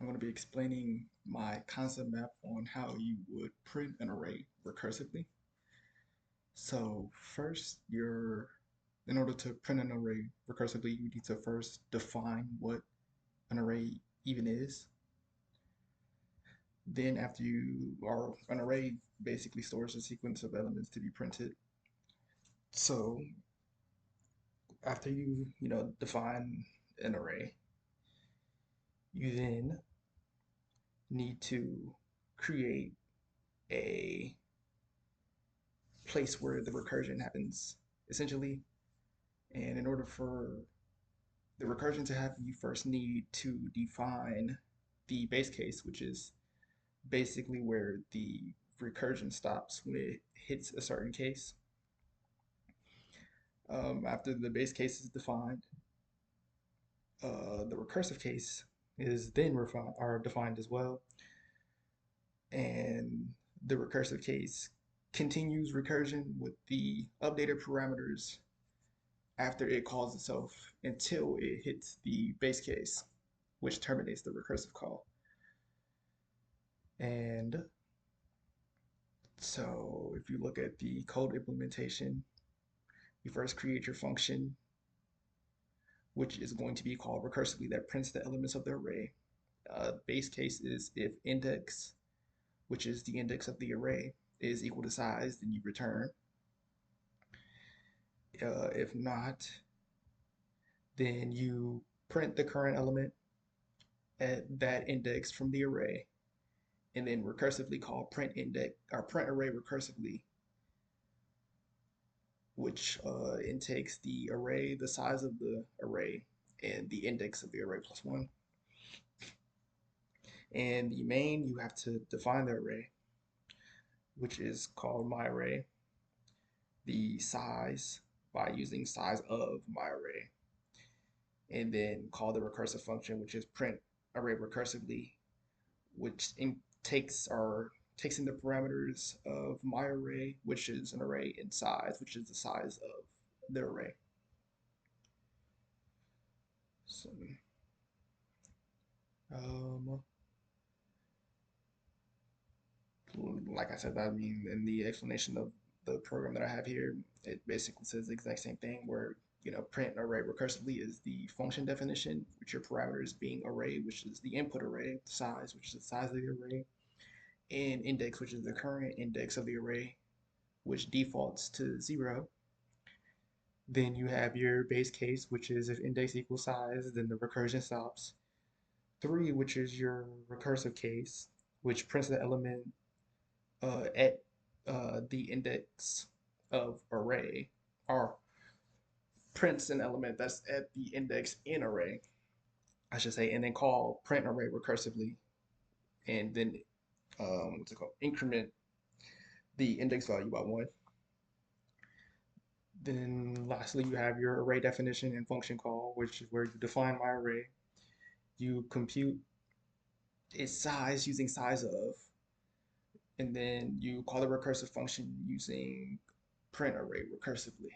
I'm going to be explaining my concept map on how you would print an array recursively. So first, in order to print an array recursively, you need to first define what an array even is. Then an array basically stores a sequence of elements to be printed. So after you define an array, you then need to create a place where the recursion happens, essentially. And in order for the recursion to happen, you first need to define the base case, which is basically where the recursion stops when it hits a certain case. After the base case is defined, the recursive case is then defined as well, and the recursive case continues recursion with the updated parameters after it calls itself until it hits the base case, which terminates the recursive call. And so if you look at the code implementation, you first create your function, which is going to be called recursively, that prints the elements of the array. Base case is if index, which is the index of the array, is equal to size, then you return. If not, then you print the current element at that index from the array, and then recursively call print index or print array recursively, which intakes the array, the size of the array, and the index of the array plus one. And the main, you have to define the array, which is called myArray, the size by using size of myArray, and then call the recursive function, which is print array recursively, which takes in the parameters of myArray, which is an array in size, which is the size of the array. So, um, like I said, in the explanation of the program that I have here, it basically says the exact same thing where, print array recursively is the function definition, with your parameters being array, which is the input array, size, which is the size of the array, and index, which is the current index of the array, which defaults to 0. Then you have your base case, which is if index equals size, then the recursion stops. 3, which is your recursive case, which prints the element at the index of array, or prints an element that's at the index in array, I should say, and then call print array recursively, and then what's it called? Increment the index value by 1. Then lastly, you have your array definition and function call, which is where you define my array. You compute its size using size of, and then you call the recursive function using print array recursively.